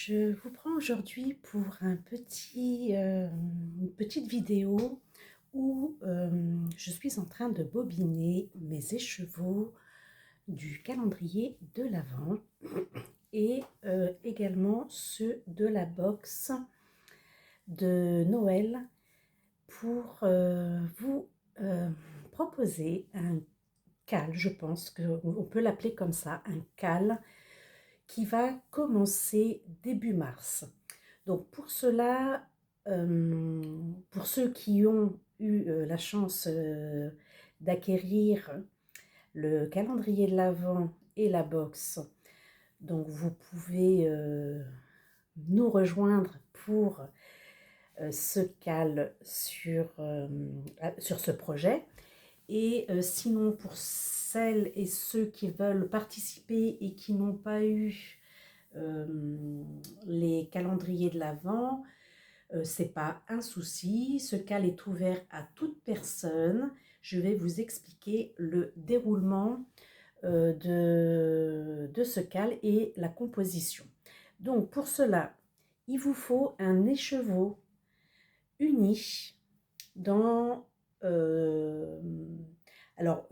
Je vous prends aujourd'hui pour une petite vidéo où je suis en train de bobiner mes écheveaux du calendrier de l'Avent et également ceux de la box de Noël pour vous proposer un cal, je pense qu'on peut l'appeler comme ça, un cal qui va commencer début mars. Donc pour cela, pour ceux qui ont eu la chance d'acquérir le calendrier de l'Avent et la box, donc vous pouvez nous rejoindre pour ce cal sur ce projet. Et sinon, pour celles et ceux qui veulent participer et qui n'ont pas eu les calendriers de l'Avent, c'est pas un souci. Ce cal est ouvert à toute personne. Je vais vous expliquer le déroulement de ce cal et la composition. Donc pour cela, il vous faut un écheveau uni dans alors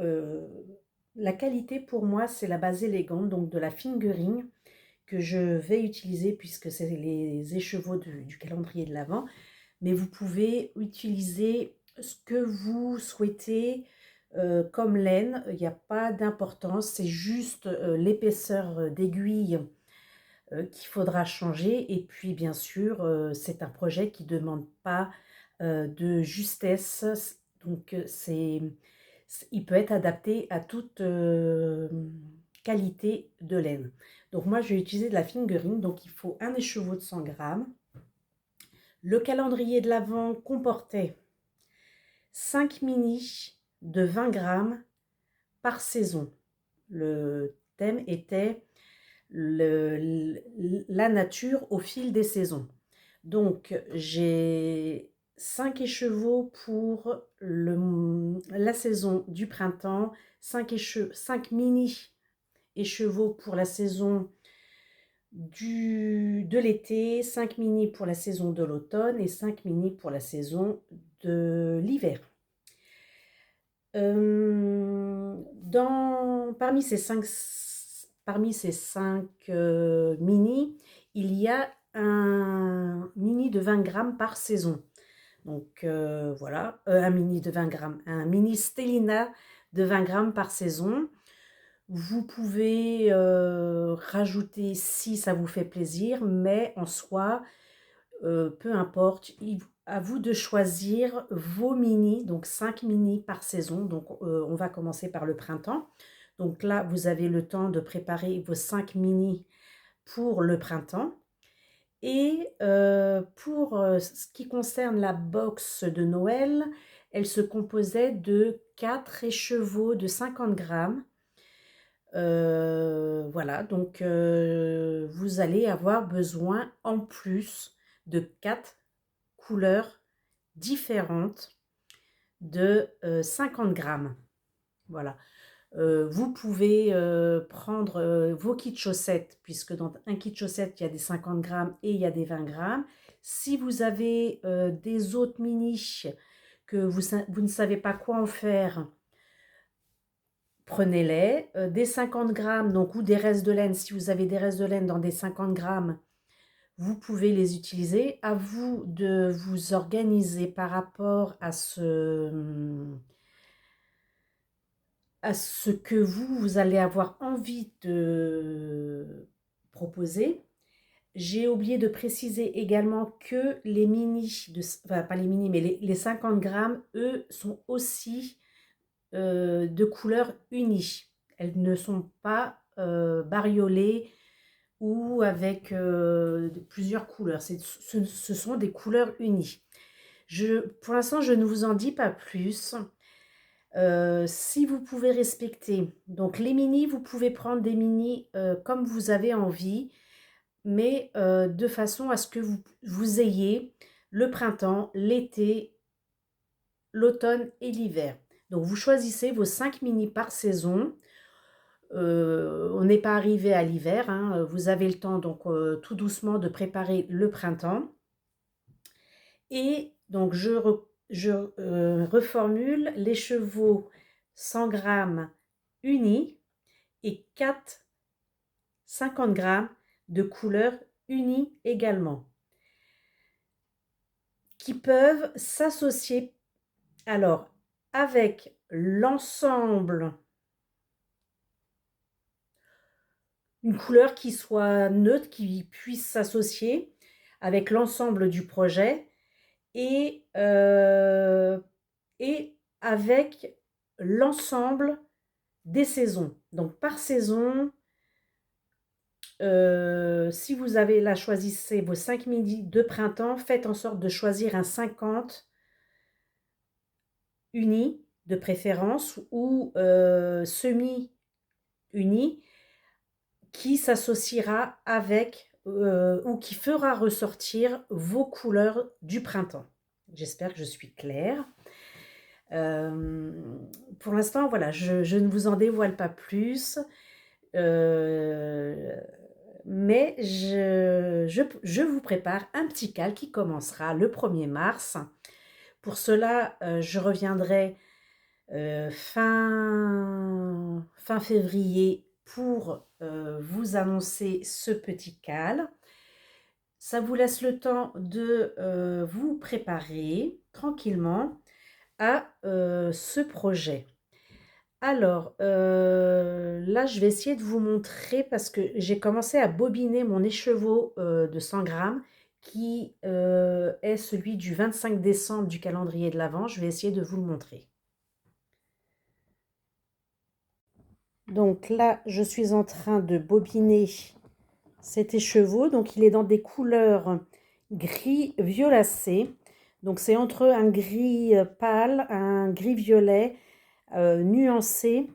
la qualité pour moi c'est la base élégante, donc de la fingering que je vais utiliser puisque c'est les écheveaux du calendrier de l'Avent, mais vous pouvez utiliser ce que vous souhaitez comme laine. Il n'y a pas d'importance, c'est juste l'épaisseur d'aiguille qu'il faudra changer. Et puis bien sûr, c'est un projet qui ne demande pas de justesse, donc il peut être adapté à toute qualité de laine. Donc moi je vais utiliser de la fingering, donc il faut un écheveau de 100 grammes. Le calendrier de l'Avent comportait 5 mini de 20 grammes par saison. Le thème était la nature au fil des saisons. Donc j'ai 5 écheveaux pour la saison du printemps, 5 mini écheveaux pour la saison de l'été, 5 mini pour la saison de l'automne et 5 mini pour la saison de l'hiver. Parmi ces 5 mini, il y a un mini de 20 grammes par saison. Donc voilà, un mini de 20 grammes, un mini Stellina de 20 grammes par saison. Vous pouvez rajouter si ça vous fait plaisir, mais en soi, peu importe, à vous de choisir vos mini, donc 5 mini par saison. Donc on va commencer par le printemps. Donc là, vous avez le temps de préparer vos 5 mini pour le printemps. Et pour ce qui concerne la box de Noël, elle se composait de 4 écheveaux de 50 grammes. Voilà, donc vous allez avoir besoin en plus de 4 couleurs différentes de 50 grammes. Voilà. Vous pouvez prendre vos kits chaussettes, puisque dans un kit chaussette, il y a des 50 grammes et il y a des 20 grammes. Si vous avez des autres mini que vous ne savez pas quoi en faire, prenez-les. Des 50 grammes, donc, ou des restes de laine, si vous avez des restes de laine dans des 50 grammes, vous pouvez les utiliser. À vous de vous organiser par rapport à ce que vous allez avoir envie de proposer. J'ai oublié de préciser également que les mini, enfin pas les mini, mais les 50 grammes, eux, sont aussi de couleur unie. Elles ne sont pas bariolées ou avec plusieurs couleurs. Ce sont des couleurs unies. Pour l'instant, je ne vous en dis pas plus. Si vous pouvez respecter, donc les mini, vous pouvez prendre des mini comme vous avez envie, mais de façon à ce que vous ayez le printemps, l'été, l'automne et l'hiver. Donc vous choisissez vos 5 mini par saison. On n'est pas arrivé à l'hiver, hein, vous avez le temps donc tout doucement de préparer le printemps. Et donc reformule l'écheveau 100 grammes unis et 4 50 grammes de couleurs unies également, qui peuvent s'associer alors avec l'ensemble, une couleur qui soit neutre, qui puisse s'associer avec l'ensemble du projet et avec l'ensemble des saisons. Donc par saison, si vous avez là, choisissez vos 5 midis de printemps, faites en sorte de choisir un 50 uni de préférence ou semi-uni qui s'associera avec ou qui fera ressortir vos couleurs du printemps. J'espère que je suis claire. Pour l'instant, voilà, je ne vous en dévoile pas plus, mais je vous prépare un petit cal qui commencera le 1er mars. Pour cela, je reviendrai fin février pour vous annoncer ce petit cal. Ça vous laisse le temps de vous préparer tranquillement à ce projet. Alors, là, je vais essayer de vous montrer parce que j'ai commencé à bobiner mon écheveau de 100 grammes qui est celui du 25 décembre du calendrier de l'Avent. Je vais essayer de vous le montrer. Donc là, je suis en train de bobiner cet écheveau. Donc, il est dans des couleurs gris violacé. Donc, c'est entre un gris pâle, un gris violet nuancé,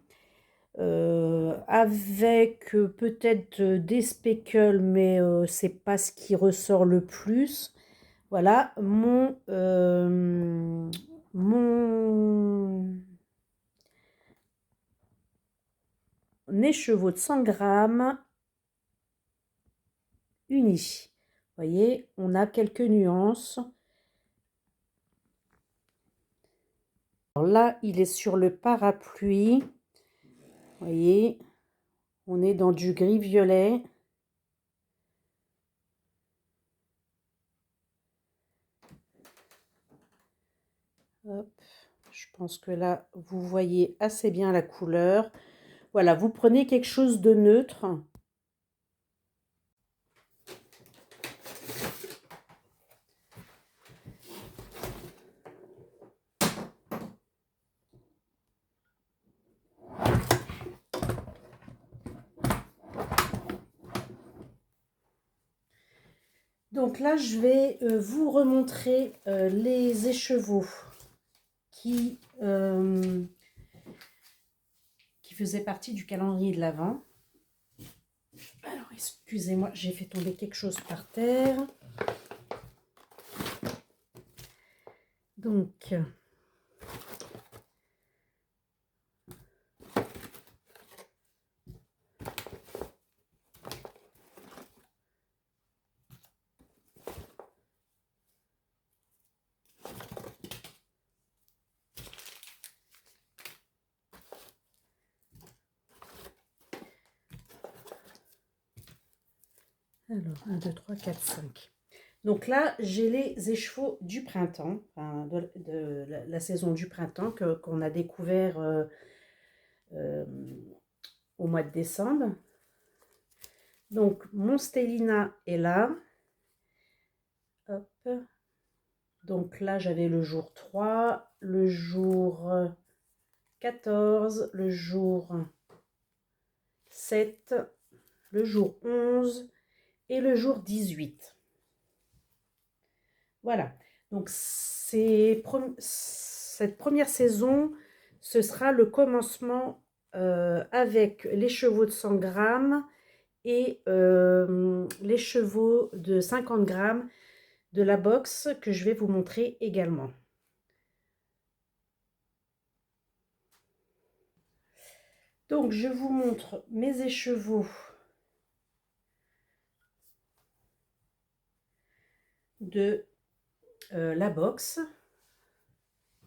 avec peut-être des speckles, mais c'est pas ce qui ressort le plus. Voilà, mon écheveau de 100 grammes uni. Vous voyez, on a quelques nuances. Alors là, il est sur le parapluie. Vous voyez, on est dans du gris-violet. Hop, je pense que là, vous voyez assez bien la couleur. Voilà, vous prenez quelque chose de neutre. Donc là, je vais vous remontrer les écheveaux qui faisaient partie du calendrier de l'Avent. Alors, excusez-moi, j'ai fait tomber quelque chose par terre. Donc, alors, 1, 2, 3, 4, 5. Donc là, j'ai les écheveaux du printemps, enfin, de la saison du printemps qu'on a découvert au mois de décembre. Donc, mon Stellina est là. Hop. Donc là, j'avais le jour 3, le jour 14, le jour 7, le jour 11 et le jour 18. Voilà, donc cette première saison, ce sera le commencement avec les chevaux de 100 grammes et les chevaux de 50 grammes de la box que je vais vous montrer également. Donc, je vous montre mes écheveaux de la box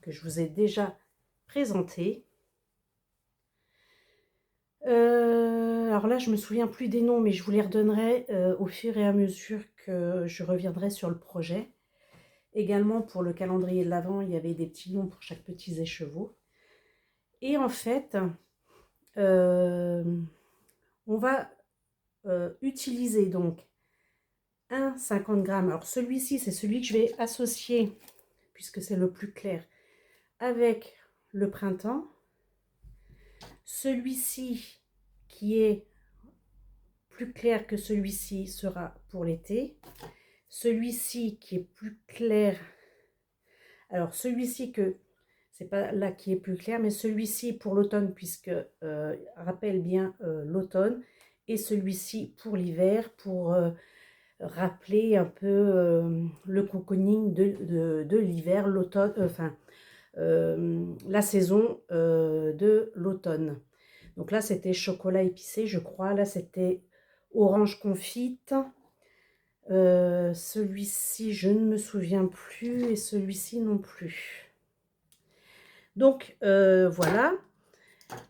que je vous ai déjà présenté. Alors là, je me souviens plus des noms, mais je vous les redonnerai au fur et à mesure que je reviendrai sur le projet. Également, pour le calendrier de l'Avent, il y avait des petits noms pour chaque petit écheveau. Et en fait, on va utiliser donc un 50 grammes. Alors celui-ci, c'est celui que je vais associer, puisque c'est le plus clair, avec le printemps. Celui-ci, qui est plus clair que celui-ci, sera pour l'été. Celui-ci, qui est plus clair, alors celui-ci que c'est pas là qui est plus clair, mais celui-ci pour l'automne, puisque rappelle bien l'automne, et celui-ci pour l'hiver, pour rappeler un peu le cocooning de l'hiver, l'automne, enfin la saison de l'automne. Donc là, c'était chocolat épicé, je crois. Là, c'était orange confite. Celui-ci, je ne me souviens plus, et celui-ci non plus. Donc, voilà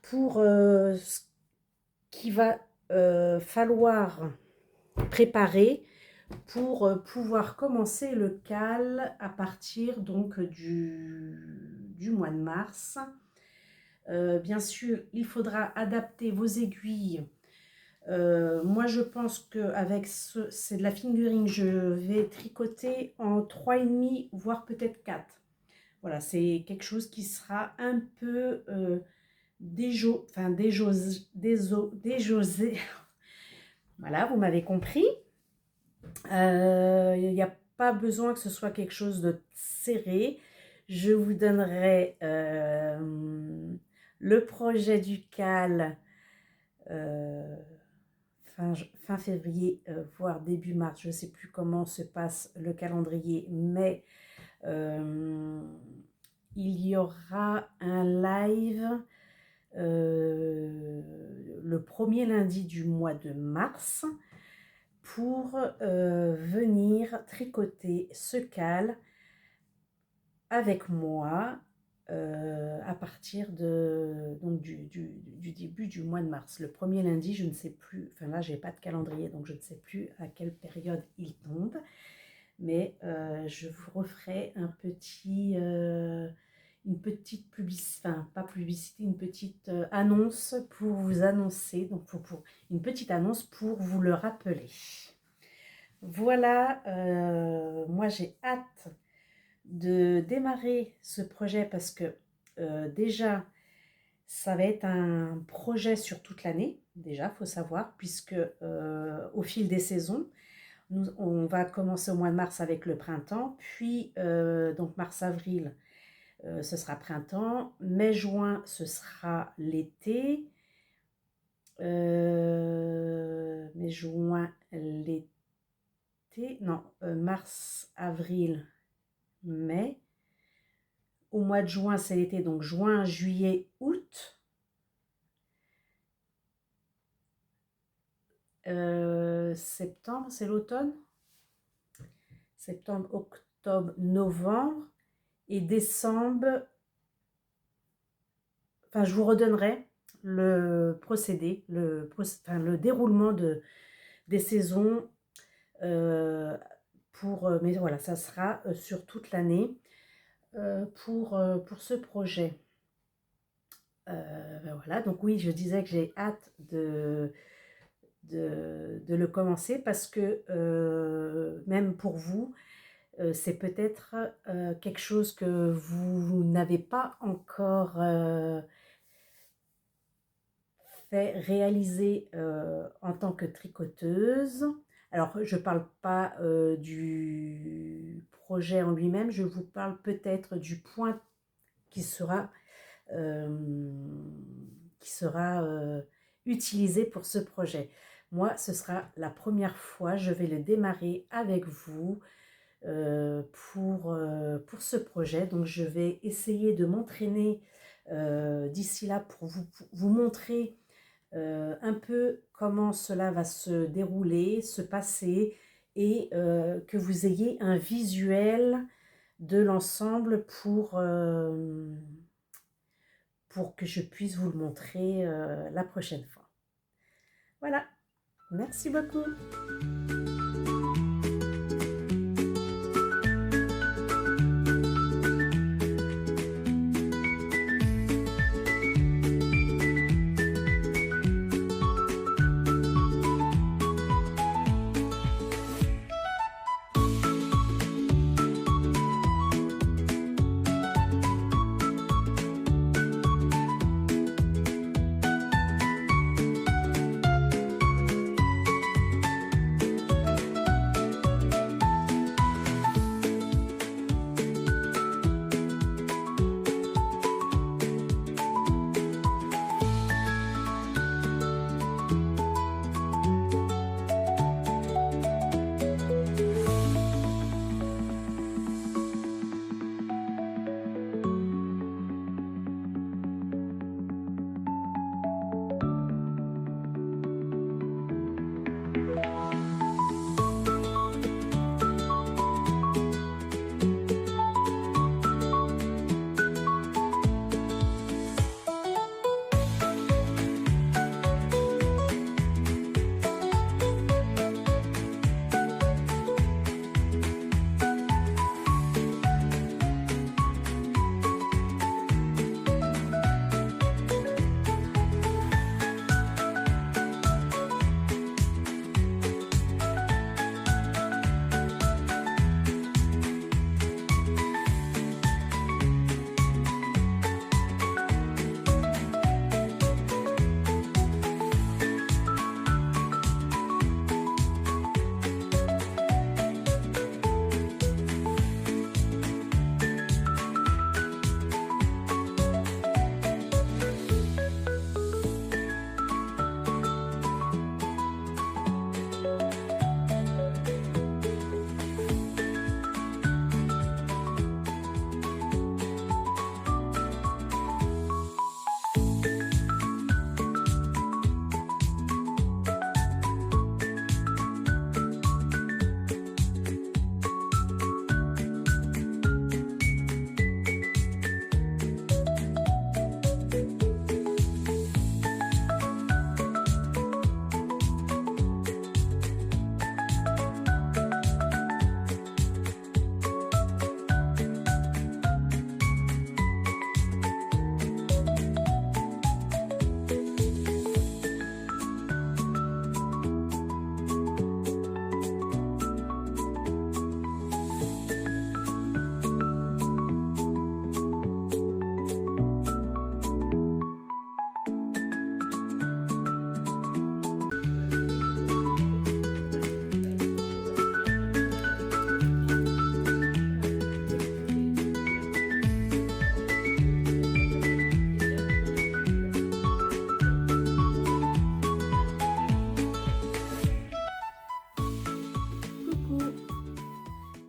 pour ce qu'il va falloir préparer pour pouvoir commencer le cal à partir donc du mois de mars. Bien sûr, il faudra adapter vos aiguilles. Moi, je pense qu'avec c'est de la fingering, je vais tricoter en 3,5, voire peut-être 4. Voilà, c'est quelque chose qui sera un peu déjosé. Voilà, vous m'avez compris. Il n'y a pas besoin que ce soit quelque chose de serré. Je vous donnerai le projet du cal fin février, voire début mars. Je ne sais plus comment se passe le calendrier, mais il y aura un live le premier lundi du mois de mars pour venir tricoter ce cal avec moi à partir donc du début du mois de mars. Le premier lundi, je ne sais plus, enfin là, j'ai pas de calendrier, donc je ne sais plus à quelle période il tombe, mais je vous referai une petite publicité, enfin pas publicité, une petite annonce pour vous annoncer, donc une petite annonce pour vous le rappeler. Voilà, moi j'ai hâte de démarrer ce projet parce que déjà, ça va être un projet sur toute l'année, déjà, il faut savoir, puisque au fil des saisons, on va commencer au mois de mars avec le printemps, puis donc mars-avril, ce sera printemps, mai-juin, ce sera l'été, mai-juin, l'été, non, mars-avril, mai. Au mois de juin, c'est l'été, donc juin, juillet, août. Septembre, c'est l'automne. Septembre, octobre, novembre. Et décembre, enfin, je vous redonnerai le procédé, le déroulement des saisons. Mais voilà, ça sera sur toute l'année pour ce projet. Ben voilà, donc oui, je disais que j'ai hâte de le commencer parce que même pour vous, c'est peut-être quelque chose que vous n'avez pas encore fait réaliser en tant que tricoteuse. Alors, je ne parle pas du projet en lui-même, je vous parle peut-être du point qui sera utilisé pour ce projet. Moi, ce sera la première fois, je vais le démarrer avec vous pour ce projet. Donc, je vais essayer de m'entraîner d'ici là pour vous montrer un peu comment cela va se dérouler, se passer, et que vous ayez un visuel de l'ensemble pour que je puisse vous le montrer la prochaine fois. Voilà, merci beaucoup.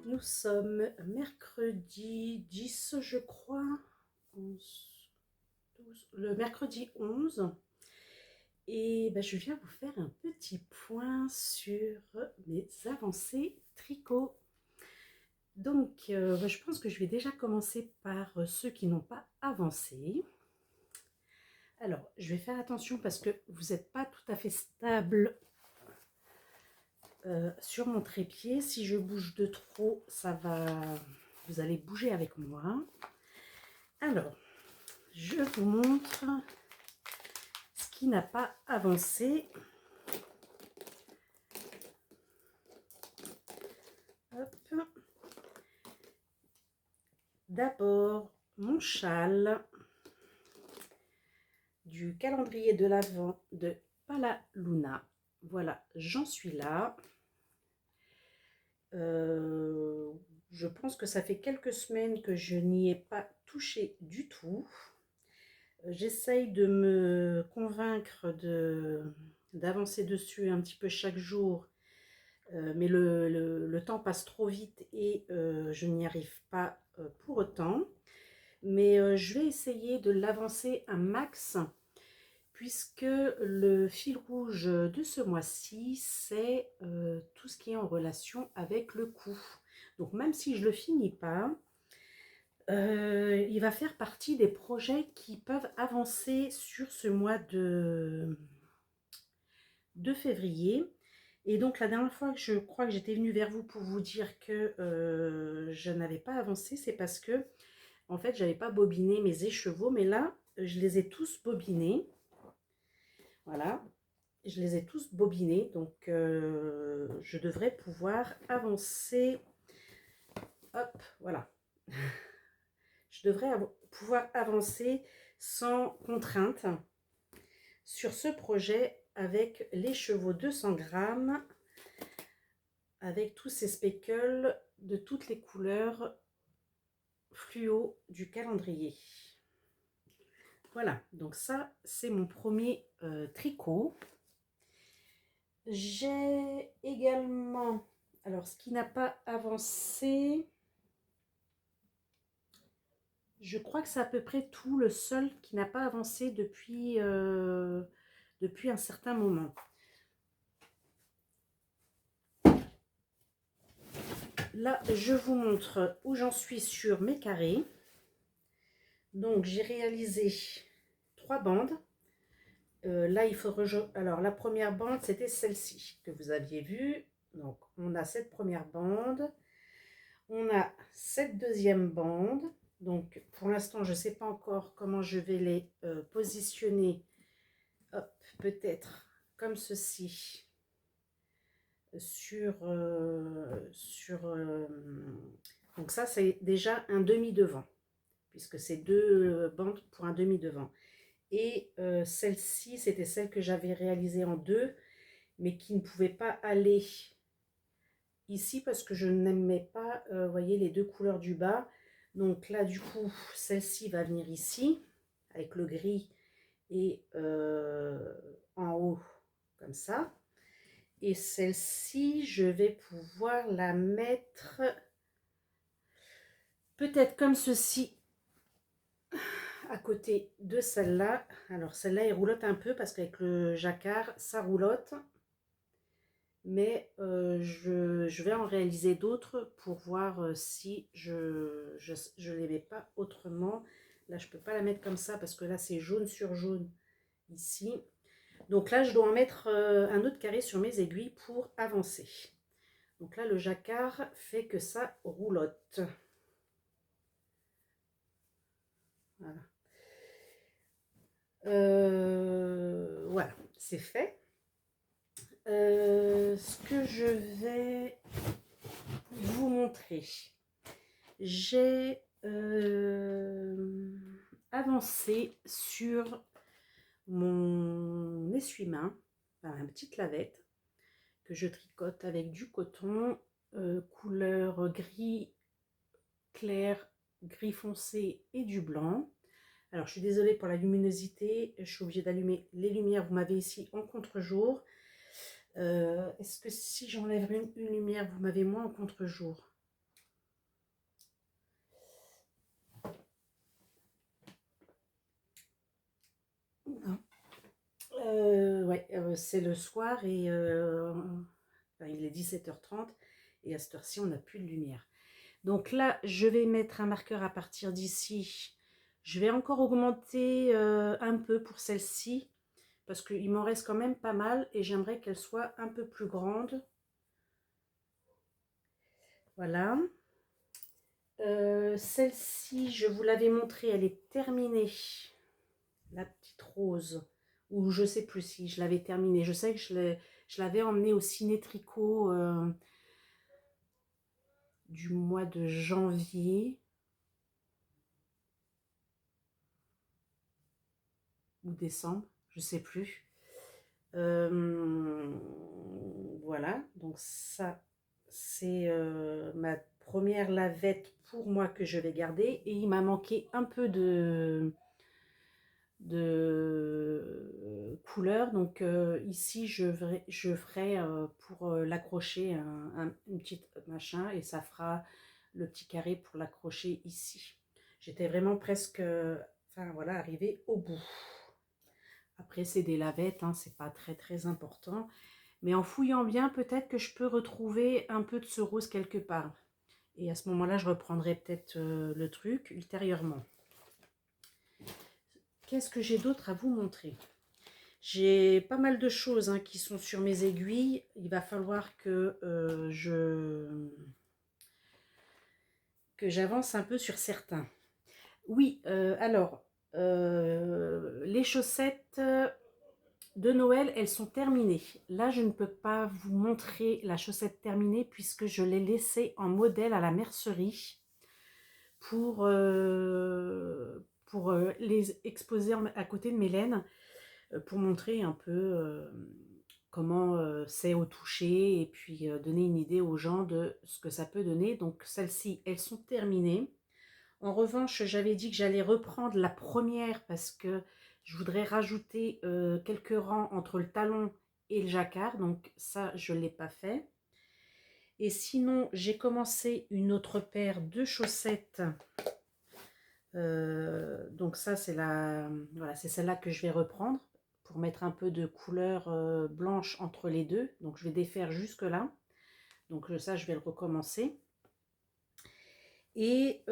Nous sommes mercredi 10, je crois, 11, 12, le mercredi 11. Et ben, je viens vous faire un petit point sur mes avancées tricot. Donc, je pense que je vais déjà commencer par ceux qui n'ont pas avancé. Alors, je vais faire attention parce que vous n'êtes pas tout à fait stable sur mon trépied. Si je bouge de trop, vous allez bouger avec moi. Alors, je vous montre ce qui n'a pas avancé. D'abord, mon châle du calendrier de l'Avent de Palaluna. Voilà, j'en suis là. Je pense que ça fait quelques semaines que je n'y ai pas touché du tout. J'essaye de me convaincre d'avancer dessus un petit peu chaque jour, mais le temps passe trop vite et je n'y arrive pas pour autant. Mais je vais essayer de l'avancer un max, puisque le fil rouge de ce mois-ci, c'est tout ce qui est en relation avec le cou. Donc même si je ne le finis pas, il va faire partie des projets qui peuvent avancer sur ce mois de février. Et donc la dernière fois que je crois que j'étais venue vers vous pour vous dire que je n'avais pas avancé, c'est parce que en fait j'avais pas bobiné mes écheveaux, mais là je les ai tous bobinés. Voilà, je les ai tous bobinés, donc je devrais pouvoir avancer. Hop, voilà. Je devrais pouvoir avancer sans contrainte sur ce projet avec les chevaux 200 grammes, avec tous ces speckles de toutes les couleurs fluo du calendrier. Voilà, donc ça c'est mon premier tricot. J'ai également, alors ce qui n'a pas avancé, je crois que c'est à peu près tout, le seul qui n'a pas avancé depuis un certain moment. Là, je vous montre où j'en suis sur mes carrés. Donc, j'ai réalisé 3 bandes. Là, il faut alors, la première bande, c'était celle-ci que vous aviez vue. Donc, on a cette première bande. On a cette deuxième bande. Donc, pour l'instant, je ne sais pas encore comment je vais les positionner. Hop, peut-être comme ceci. Donc ça c'est déjà un demi devant puisque c'est 2 bandes pour un demi devant, et celle-ci c'était celle que j'avais réalisée en 2 mais qui ne pouvait pas aller ici parce que je n'aimais pas voyez les 2 couleurs du bas. Donc là du coup celle-ci va venir ici avec le gris et en haut comme ça. Et celle-ci, je vais pouvoir la mettre peut-être comme ceci, à côté de celle-là. Alors celle-là, elle roulotte un peu parce qu'avec le jacquard, ça roulotte. Mais je vais en réaliser d'autres pour voir si je les mets pas autrement. Là, je ne peux pas la mettre comme ça parce que là, c'est jaune sur jaune ici. Donc là, je dois en mettre un autre carré sur mes aiguilles pour avancer. Donc là, le jacquard fait que ça roulotte. Voilà. Voilà, c'est fait. Ce que je vais vous montrer, j'ai avancé sur mon essuie-main, enfin, une petite lavette que je tricote avec du coton couleur gris clair, gris foncé et du blanc. Alors je suis désolée pour la luminosité, je suis obligée d'allumer les lumières. Vous m'avez ici en contre-jour. Est-ce que si j'enlève une lumière, vous m'avez moins en contre-jour? Non. Ouais, c'est le soir et enfin, il est 17h30 et à cette heure-ci, on n'a plus de lumière. Donc là, je vais mettre un marqueur à partir d'ici. Je vais encore augmenter un peu pour celle-ci parce qu'il m'en reste quand même pas mal et j'aimerais qu'elle soit un peu plus grande. Voilà. Celle-ci, je vous l'avais montrée, elle est terminée. La petite rose, ou je sais plus si je l'avais terminée. Je sais que je l'avais emmenée au Ciné Tricot du mois de janvier. Ou décembre, je sais plus. Voilà, donc ça c'est ma première lavette pour moi que je vais garder, et il m'a manqué un peu de couleur, donc ici je ferai pour l'accrocher une petite machin, et ça fera le petit carré pour l'accrocher ici. J'étais vraiment presque enfin voilà, arrivée au bout. Après, c'est des lavettes, hein, c'est pas très très important. Mais en fouillant bien, peut-être que je peux retrouver un peu de ce rose quelque part. Et à ce moment-là, je reprendrai peut-être le truc ultérieurement. Qu'est-ce que j'ai d'autre à vous montrer? J'ai pas mal de choses hein, qui sont sur mes aiguilles. Il va falloir que que j'avance un peu sur certains. Oui, alors, les chaussettes de Noël, elles sont terminées. Là, je ne peux pas vous montrer la chaussette terminée puisque je l'ai laissée en modèle à la mercerie pour les exposer à côté de mes laines, pour montrer un peu comment c'est au toucher et puis donner une idée aux gens de ce que ça peut donner. Donc celles-ci, elles sont terminées. En revanche, j'avais dit que j'allais reprendre la première parce que je voudrais rajouter quelques rangs entre le talon et le jacquard. Donc ça, je ne l'ai pas fait. Et sinon, j'ai commencé une autre paire de chaussettes. Donc ça, c'est voilà, c'est celle-là que je vais reprendre pour mettre un peu de couleur blanche entre les deux. Donc je vais défaire jusque là. Donc ça, je vais le recommencer. Et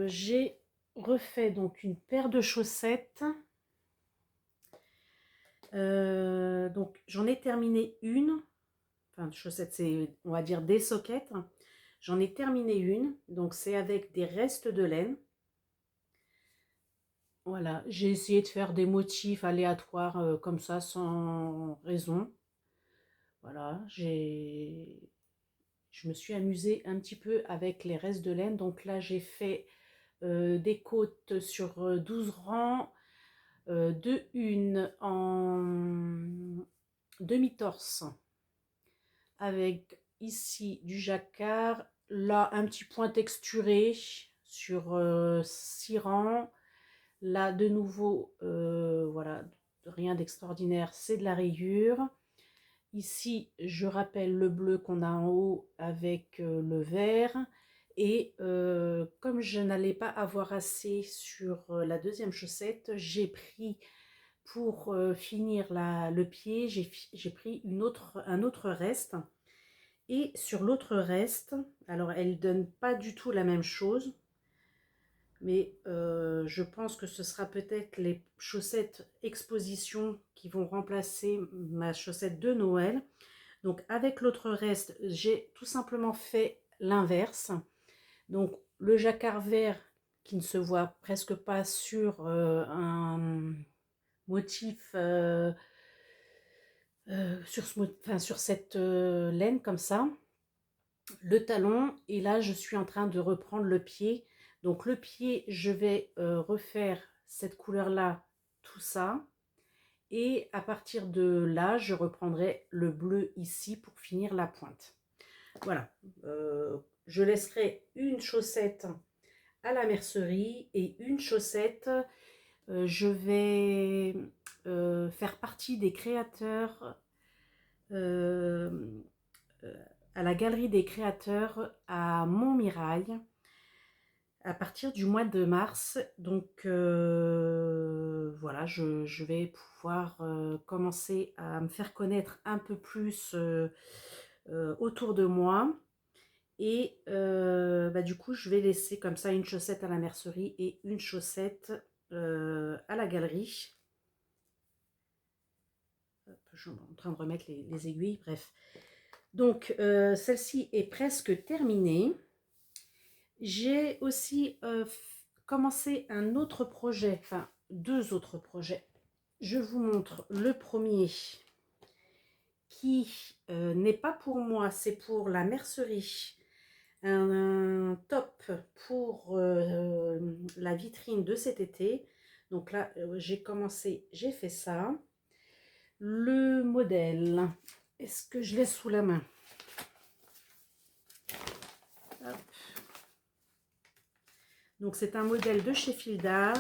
j'ai refait donc une paire de chaussettes. Donc j'en ai terminé une. Enfin, chaussettes, c'est, on va dire, des soquettes. J'en ai terminé une. Donc c'est avec des restes de laine. Voilà, j'ai essayé de faire des motifs aléatoires comme ça, sans raison. Voilà, je me suis amusée un petit peu avec les restes de laine. Donc là, j'ai fait des côtes sur 12 rangs, de une en demi-torse, avec ici du jacquard, là un petit point texturé sur 6 rangs. Là, de nouveau, voilà, rien d'extraordinaire, c'est de la rayure. Ici, je rappelle le bleu qu'on a en haut avec le vert. Et comme je n'allais pas avoir assez sur la deuxième chaussette, j'ai pris, pour finir le pied, j'ai pris un autre reste. Et sur l'autre reste, alors elle ne donne pas du tout la même chose, mais je pense que ce sera peut-être les chaussettes exposition qui vont remplacer ma chaussette de Noël. Donc avec l'autre reste, j'ai tout simplement fait l'inverse. Donc le jacquard vert qui ne se voit presque pas sur un motif, sur cette laine comme ça. Le talon, et là je suis en train de reprendre le pied. Donc le pied, je vais refaire cette couleur là, tout ça, et à partir de là je reprendrai le bleu ici pour finir la pointe. Voilà, je laisserai une chaussette à la mercerie et une chaussette, je vais faire partie des créateurs à la galerie des créateurs à Montmirail à partir du mois de mars. Donc voilà, je vais pouvoir commencer à me faire connaître un peu plus autour de moi. Et du coup, je vais laisser comme ça une chaussette à la mercerie et une chaussette à la galerie. Je suis en train de remettre les aiguilles, bref. Donc, celle-ci est presque terminée. J'ai aussi commencé un autre projet, enfin 2 autres projets. Je vous montre le premier qui n'est pas pour moi, c'est pour la mercerie. Un top pour la vitrine de cet été. Donc là, j'ai fait ça. Le modèle, est-ce que je l'ai sous la main? Hop. Donc c'est un modèle de chez Fildar.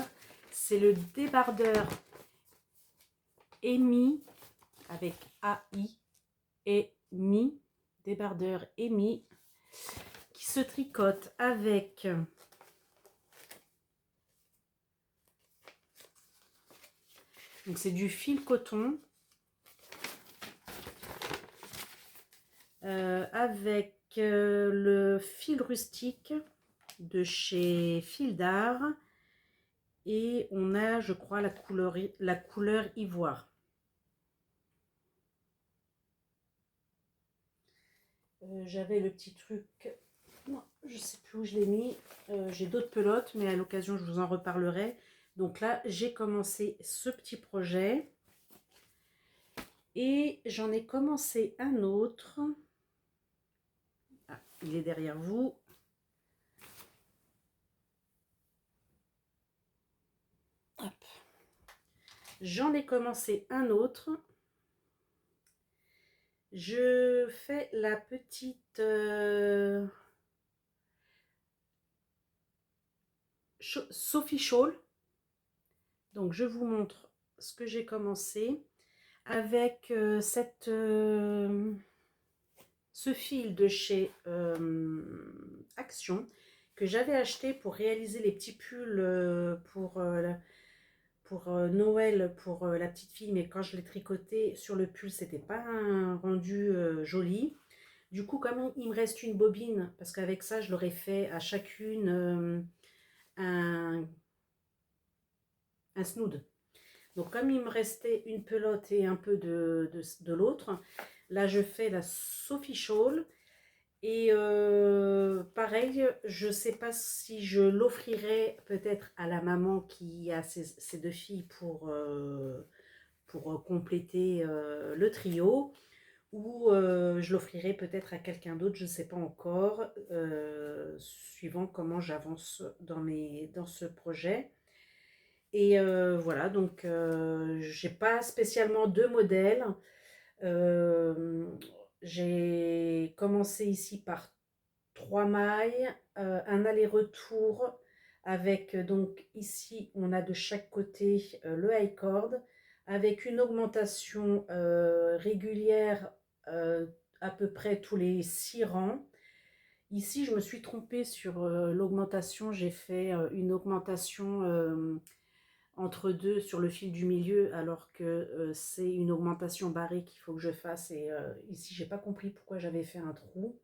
C'est le débardeur Emi, avec AI, Emi, débardeur Emi, qui se tricote avec Donc c'est du fil coton avec le fil rustique de chez Fil d'Art. Et on a, je crois, la couleur ivoire. J'avais le petit truc, non, je ne sais plus où je l'ai mis. J'ai d'autres pelotes, mais à l'occasion, je vous en reparlerai. Donc là, j'ai commencé ce petit projet. Et j'en ai commencé un autre. Ah, il est derrière vous. J'en ai commencé un autre. Je fais la petite Sophie Shawl. Donc je vous montre ce que j'ai commencé avec ce fil de chez Action que j'avais acheté pour réaliser les petits pulls pour Noël pour la petite fille, mais quand je l'ai tricoté sur le pull, c'était pas un rendu joli. Du coup, comme il me reste une bobine, parce qu'avec ça, je l'aurais fait à chacune un snood. Donc, comme il me restait une pelote et un peu de l'autre, là, je fais la Sophie Shawl. Et pareil, je ne sais pas si je l'offrirai peut-être à la maman qui a ses deux filles pour compléter le trio, ou je l'offrirai peut-être à quelqu'un d'autre, je ne sais pas encore, suivant comment j'avance dans ce projet. Et voilà, donc j'ai pas spécialement de modèle. Euh, j'ai commencé ici par 3 mailles, un aller-retour avec donc ici on a de chaque côté le high cord avec une augmentation régulière à peu près tous les 6 rangs. Ici je me suis trompée sur l'augmentation, j'ai fait une augmentation entre deux sur le fil du milieu alors que c'est une augmentation barrée qu'il faut que je fasse et ici j'ai pas compris pourquoi j'avais fait un trou.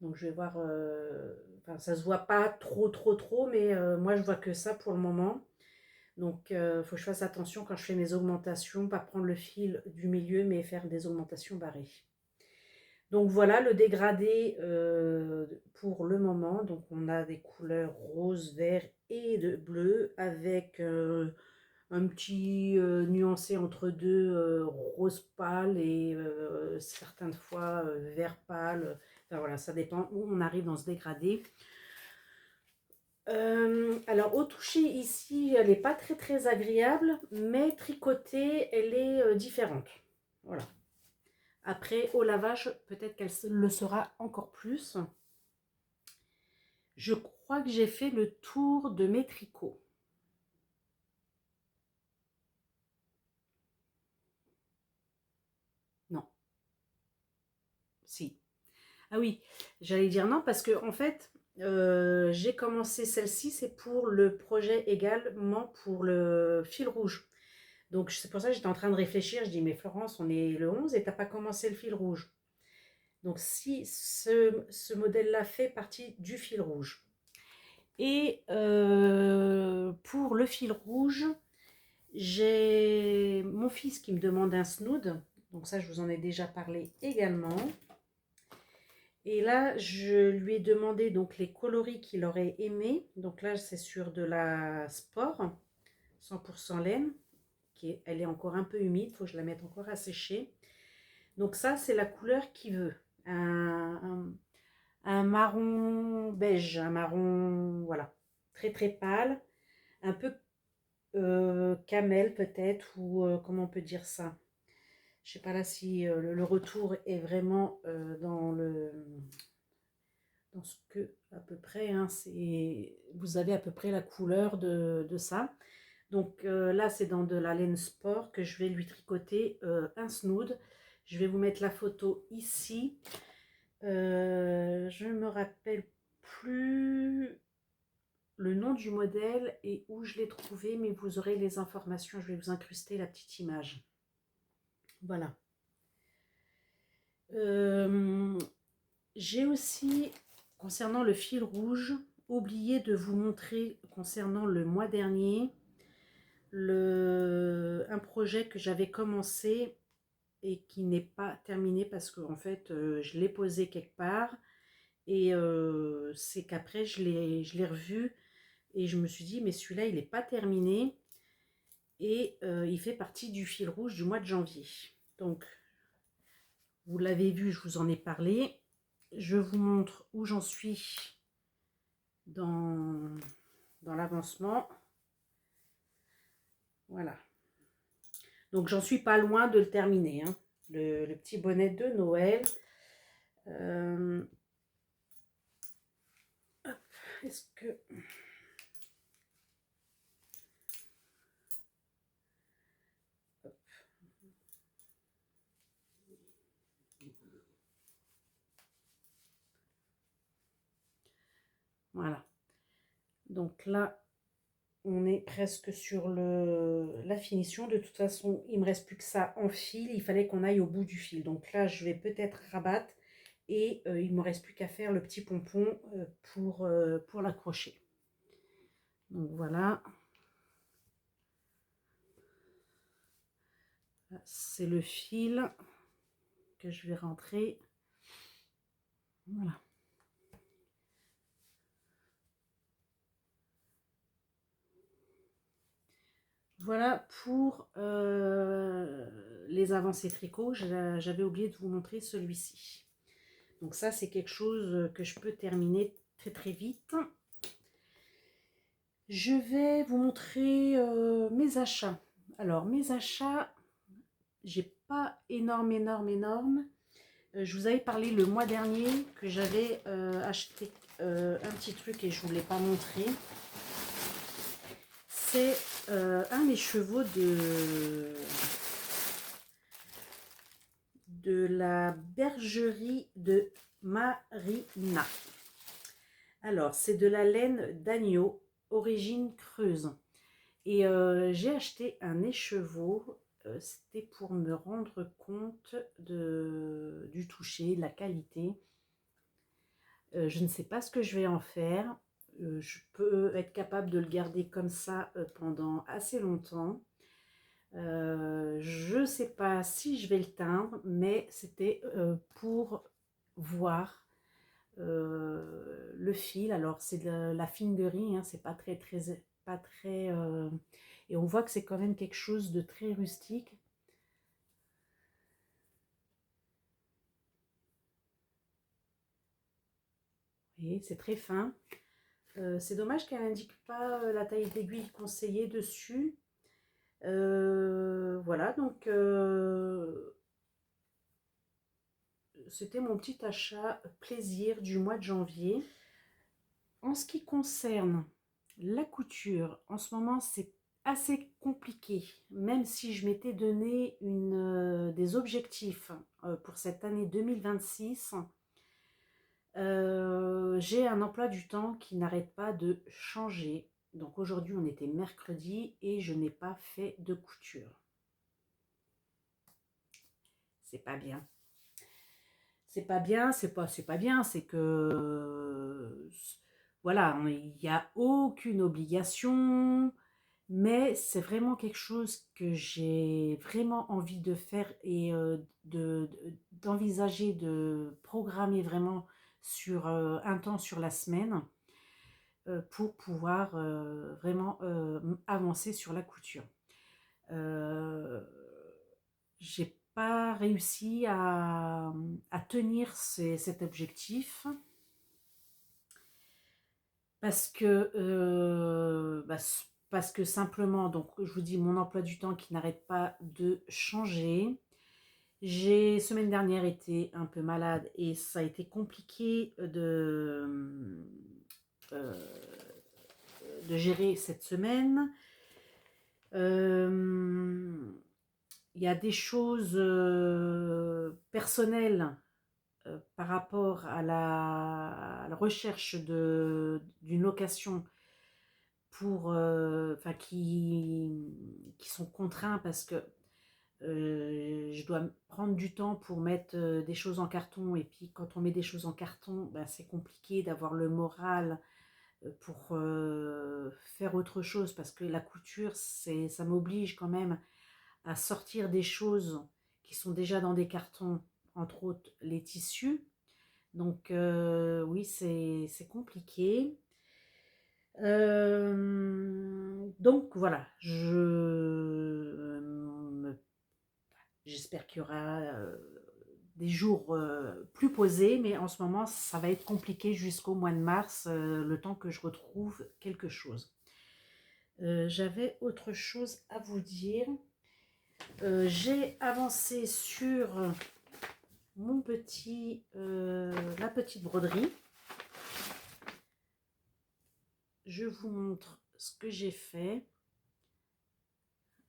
Donc je vais voir, enfin ça se voit pas trop, mais moi je vois que ça pour le moment. Donc il faut que je fasse attention quand je fais mes augmentations, pas prendre le fil du milieu, mais faire des augmentations barrées. Donc voilà le dégradé pour le moment. Donc on a des couleurs rose, vert et de bleu avec un petit nuancé entre deux, rose pâle et certaines fois vert pâle. Enfin voilà, ça dépend où on arrive dans ce dégradé. Alors au toucher ici, elle n'est pas très agréable, mais tricotée, elle est différente. Voilà. Après, au lavage, peut-être qu'elle le sera encore plus. Je crois que j'ai fait le tour de mes tricots. Non. Si. Ah oui, j'allais dire non parce que en fait, j'ai commencé celle-ci, c'est pour le projet également pour le fil rouge. Donc c'est pour ça que j'étais en train de réfléchir. Je dis mais Florence, on est le 11 et t'as pas commencé le fil rouge. Donc si ce modèle-là fait partie du fil rouge. Et pour le fil rouge, j'ai mon fils qui me demande un snood. Donc ça, je vous en ai déjà parlé également. Et là, je lui ai demandé donc les coloris qu'il aurait aimé. Donc là, c'est sur de la sport, 100% laine. Elle est encore un peu humide, il faut que je la mette encore à sécher. Donc ça, c'est la couleur qu'il veut. Un marron beige, un marron, voilà, très pâle. Un peu camel peut-être, ou comment on peut dire ça. Je sais pas là si le retour est vraiment dans ce que à peu près, hein, vous avez à peu près la couleur de ça. Donc là c'est dans de la laine sport que je vais lui tricoter un snood. Je vais vous mettre la photo ici. Je me rappelle plus. le nom du modèle et où je l'ai trouvé, mais vous aurez les informations. Je vais vous incruster la petite image. Voilà. J'ai aussi, concernant le fil rouge, oublié de vous montrer, concernant le mois dernier, un projet que j'avais commencé et qui n'est pas terminé parce que en fait, je l'ai posé quelque part et c'est qu'après, je l'ai revu et je me suis dit, mais celui-là, il n'est pas terminé et il fait partie du fil rouge du mois de janvier. Donc, vous l'avez vu, je vous en ai parlé. Je vous montre où j'en suis dans l'avancement. Voilà. Donc, j'en suis pas loin de le terminer, hein. Le petit bonnet de Noël. Est-ce que... Voilà. Donc là, on est presque sur la finition. De toute façon, il ne me reste plus que ça en fil. Il fallait qu'on aille au bout du fil. Donc là, je vais peut-être rabattre. Et il ne me reste plus qu'à faire le petit pompon pour l'accrocher. Donc voilà. C'est le fil que je vais rentrer. Voilà. Voilà pour les avancées tricot. J'avais oublié de vous montrer celui-ci. Donc ça, c'est quelque chose que je peux terminer très très vite. Je vais vous montrer mes achats. Alors, mes achats, j'ai pas énorme. Je vous avais parlé le mois dernier que j'avais acheté un petit truc et je ne vous l'ai pas montré. C'est un écheveau de la bergerie de Marina. Alors, c'est de la laine d'agneau, origine creuse. Et j'ai acheté un écheveau, c'était pour me rendre compte du toucher, de la qualité. Je ne sais pas ce que je vais en faire. Je peux être capable de le garder comme ça pendant assez longtemps. Je ne sais pas si je vais le teindre, mais c'était pour voir le fil. Alors c'est de la fingerie, hein, c'est pas très et on voit que c'est quand même quelque chose de très rustique. Vous voyez, c'est très fin. C'est dommage qu'elle n'indique pas la taille d'aiguille conseillée dessus. Voilà, donc c'était mon petit achat plaisir du mois de janvier. En ce qui concerne la couture, en ce moment, c'est assez compliqué, même si je m'étais donné des objectifs pour cette année 2026. J'ai un emploi du temps qui n'arrête pas de changer. Donc aujourd'hui, on était mercredi et je n'ai pas fait de couture. C'est pas bien. C'est pas bien, c'est pas bien, c'est que voilà, il n'y a aucune obligation, mais c'est vraiment quelque chose que j'ai vraiment envie de faire et d'envisager de programmer vraiment sur un temps sur la semaine pour pouvoir vraiment avancer sur la couture. J'ai pas réussi à tenir cet objectif parce que parce que simplement, donc je vous dis, mon emploi du temps qui n'arrête pas de changer. J'ai semaine dernière été un peu malade et ça a été compliqué euh, de gérer cette semaine. Il y a des choses personnelles par rapport à la recherche d'une location enfin, qui sont contraints parce que je dois prendre du temps pour mettre des choses en carton. Et puis quand on met des choses en carton, ben, c'est compliqué d'avoir le moral pour faire autre chose parce que la couture, ça m'oblige quand même à sortir des choses qui sont déjà dans des cartons, entre autres les tissus. Donc oui, c'est compliqué. Donc voilà, j'espère qu'il y aura des jours plus posés, mais en ce moment, ça va être compliqué jusqu'au mois de mars, le temps que je retrouve quelque chose. J'avais autre chose à vous dire. J'ai avancé sur la petite broderie. Je vous montre ce que j'ai fait.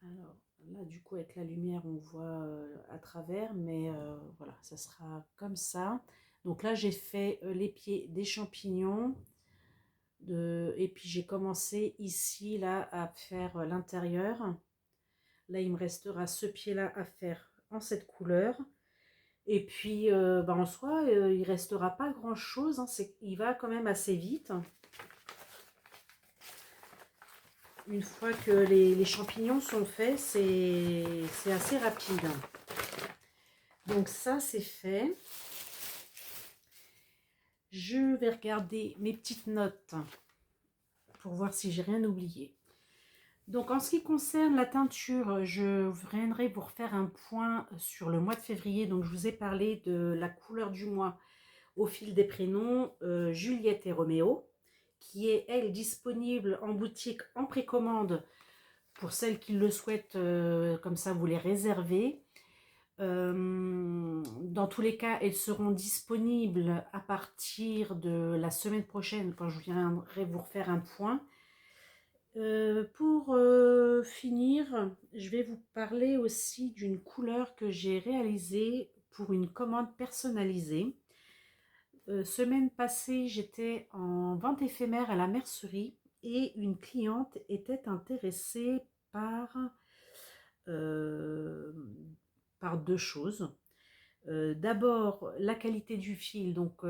Alors là, du coup, avec la lumière, on voit à travers, mais voilà, ça sera comme ça. Donc là, j'ai fait les pieds des champignons. Et puis j'ai commencé ici, là, à faire l'intérieur. Là, il me restera ce pied-là à faire en cette couleur. Et puis, bah, en soi, il ne restera pas grand-chose. Hein, il va quand même assez vite. Une fois que les champignons sont faits, c'est assez rapide. Donc ça, c'est fait. Je vais regarder mes petites notes pour voir si j'ai rien oublié. Donc en ce qui concerne la teinture, je viendrai vous refaire un point sur le mois de février. Donc je vous ai parlé de la couleur du mois au fil des prénoms, Juliette et Roméo, qui est, elle, disponible en boutique en précommande pour celles qui le souhaitent, comme ça vous les réservez. Dans tous les cas, elles seront disponibles à partir de la semaine prochaine quand je viendrai vous refaire un point. Pour finir, je vais vous parler aussi d'une couleur que j'ai réalisée pour une commande personnalisée. Semaine passée, j'étais en vente éphémère à la mercerie et une cliente était intéressée par, euh, par deux choses. D'abord, la qualité du fil, donc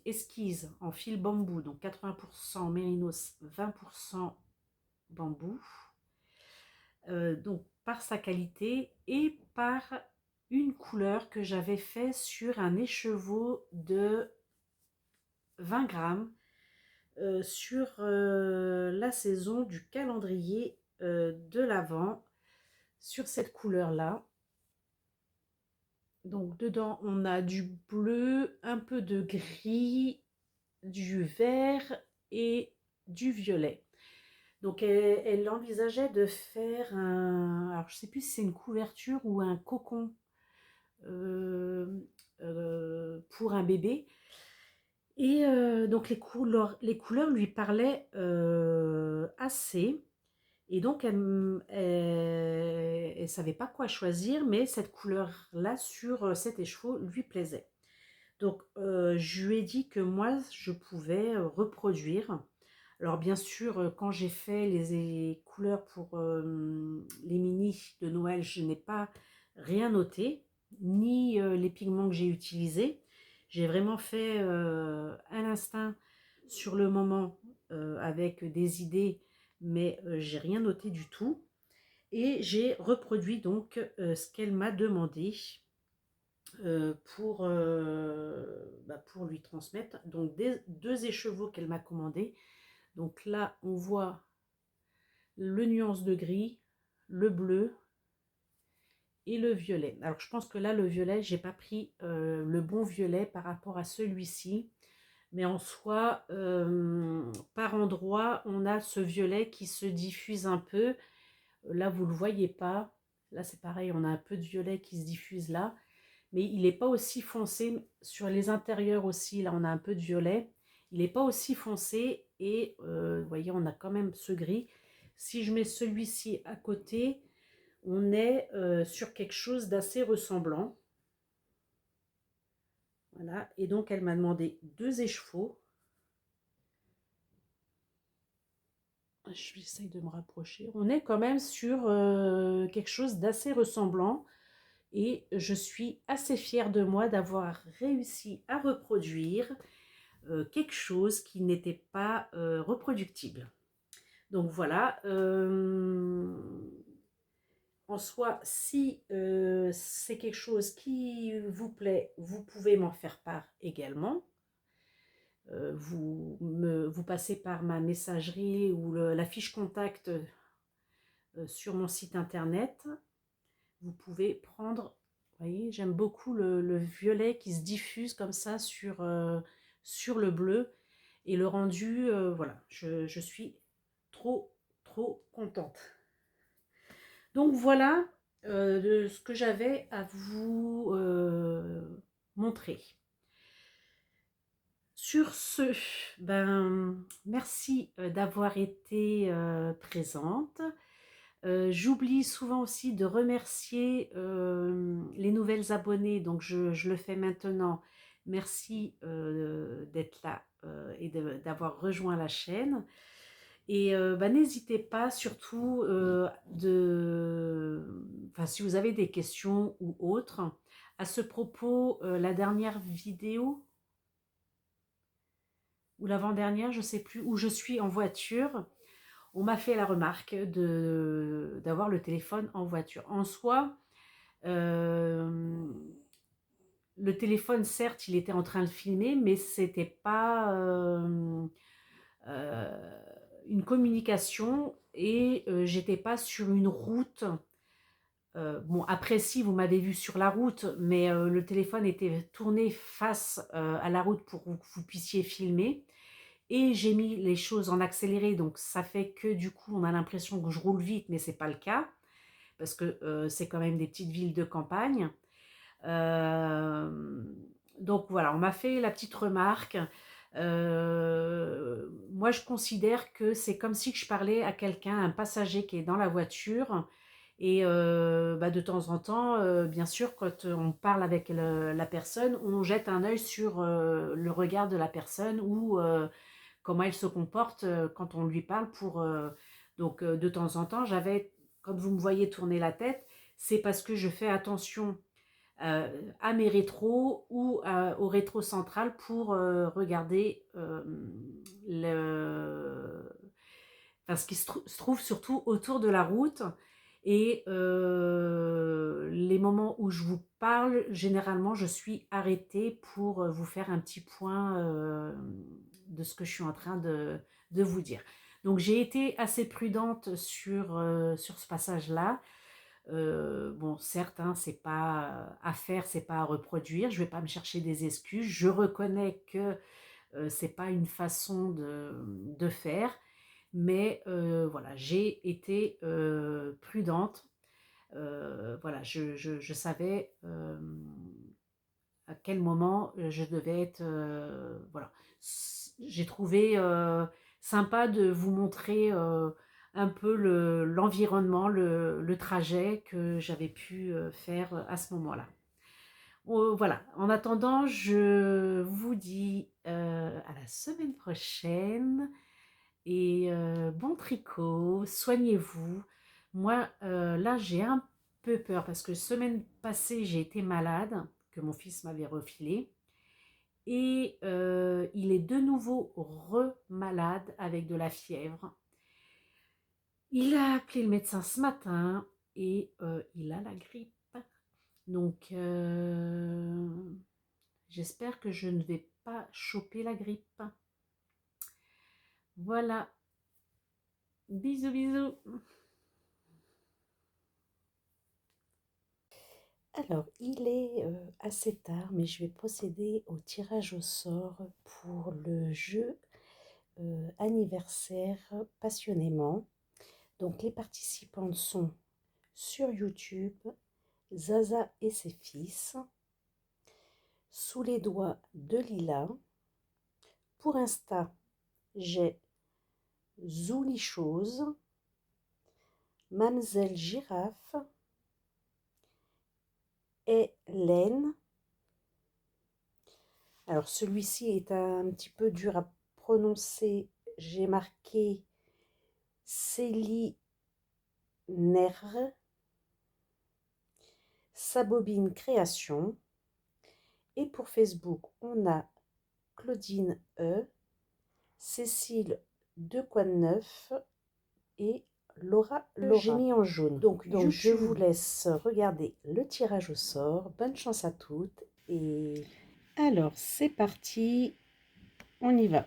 esquisse en fil bambou, donc 80% mérinos, 20% bambou. Donc par sa qualité et par une couleur que j'avais fait sur un écheveau de 20 grammes sur la saison du calendrier de l'Avent, sur cette couleur-là. Donc dedans, on a du bleu, un peu de gris, du vert et du violet. Donc elle envisageait de faire alors je ne sais plus si c'est une couverture ou un cocon pour un bébé. Et donc les couleurs lui parlaient assez. Et donc elle ne savait pas quoi choisir, mais cette couleur-là sur cet écheveau lui plaisait. Donc je lui ai dit que moi je pouvais reproduire. Alors bien sûr, quand j'ai fait les couleurs pour les mini de Noël, je n'ai pas rien noté, ni les pigments que j'ai utilisés. J'ai vraiment fait un instinct sur le moment avec des idées, mais j'ai rien noté du tout. Et j'ai reproduit donc ce qu'elle m'a demandé pour lui transmettre. Donc deux écheveaux qu'elle m'a commandés. Donc là, on voit le nuance de gris, le bleu et le violet. Alors je pense que là, le violet, j'ai pas pris le bon violet par rapport à celui-ci. Mais en soi, par endroit, on a ce violet qui se diffuse un peu. Là, vous ne le voyez pas. Là, c'est pareil, on a un peu de violet qui se diffuse là. Mais il n'est pas aussi foncé. Sur les intérieurs aussi, là, on a un peu de violet. Il n'est pas aussi foncé. Et vous voyez, on a quand même ce gris. Si je mets celui-ci à côté, on est sur quelque chose d'assez ressemblant. Voilà. Et donc, elle m'a demandé deux écheveaux. j'essaye de me rapprocher. On est quand même sur quelque chose d'assez ressemblant et je suis assez fière de moi d'avoir réussi à reproduire quelque chose qui n'était pas reproductible. Donc voilà, en soi, si c'est quelque chose qui vous plaît, vous pouvez m'en faire part également. Vous passez par ma messagerie ou la fiche contact sur mon site internet. Vous pouvez prendre, vous voyez, j'aime beaucoup le violet qui se diffuse comme ça sur le bleu. Et le rendu, voilà, je suis trop, trop contente. Donc voilà de ce que j'avais à vous montrer. Sur ce, ben, merci d'avoir été présente. J'oublie souvent aussi de remercier les nouvelles abonnées, donc je le fais maintenant. Merci d'être là et d'avoir rejoint la chaîne. Et bah, n'hésitez pas surtout enfin, si vous avez des questions ou autres. À ce propos, la dernière vidéo, ou l'avant-dernière, je ne sais plus, où je suis en voiture, on m'a fait la remarque d'avoir le téléphone en voiture. En soi, le téléphone, certes, il était en train de filmer, mais c'était pas une communication et j'étais pas sur une route. Bon, après, si, vous m'avez vu sur la route, mais le téléphone était tourné face à la route pour que vous puissiez filmer. Et j'ai mis les choses en accéléré, donc ça fait que du coup, on a l'impression que je roule vite, mais c'est pas le cas, parce que c'est quand même des petites villes de campagne. Euh, donc voilà, on m'a fait la petite remarque. Moi, je considère que c'est comme si je parlais à quelqu'un, un passager qui est dans la voiture. Et bah, de temps en temps, bien sûr, quand on parle avec la personne, on jette un œil sur le regard de la personne ou comment elle se comporte quand on lui parle. Donc, de temps en temps, quand vous me voyez tourner la tête, c'est parce que je fais attention à mes rétros ou au rétro central pour regarder enfin, ce qui se trouve surtout autour de la route. Et les moments où je vous parle, généralement, je suis arrêtée pour vous faire un petit point de ce que je suis en train de vous dire. Donc, j'ai été assez prudente sur ce passage-là. Bon, certes, hein, c'est pas à faire, c'est pas à reproduire. Je vais pas me chercher des excuses. Je reconnais que c'est pas une façon de faire, mais voilà, j'ai été prudente. Voilà, je savais à quel moment je devais être. Voilà, j'ai trouvé sympa de vous montrer un peu l'environnement, le trajet que j'avais pu faire à ce moment-là. Voilà, en attendant, je vous dis à la semaine prochaine et bon tricot, soignez-vous. Moi, là, j'ai un peu peur parce que semaine passée, j'ai été malade, que mon fils m'avait refilé. Et il est de nouveau re-malade avec de la fièvre. Il a appelé le médecin ce matin et il a la grippe. Donc, j'espère que je ne vais pas choper la grippe. Voilà. Bisous, bisous. Alors, il est assez tard, mais je vais procéder au tirage au sort pour le jeu anniversaire passionnément. Donc, les participantes sont sur YouTube, Zaza et ses fils, Sous les doigts de Lila. Pour Insta, j'ai Zouli Chose, Mamzelle Girafe, et Laine. Alors celui-ci est un petit peu dur à prononcer. J'ai marqué Célie Nerve, Sabobine Création. Et pour Facebook, on a Claudine E, Cécile Decoineuf et Laura. J'ai mis en jaune. Donc je vous laisse regarder le tirage au sort. Bonne chance à toutes. Et alors, c'est parti. On y va.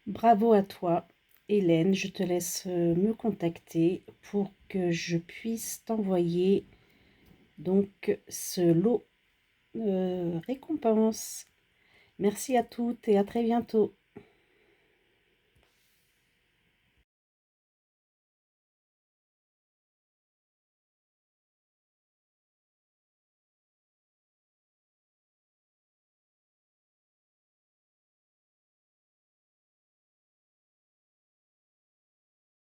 Bravo à toi, Hélène. Je te laisse me contacter pour que je puisse t'envoyer donc ce lot récompense. Merci à toutes et à très bientôt.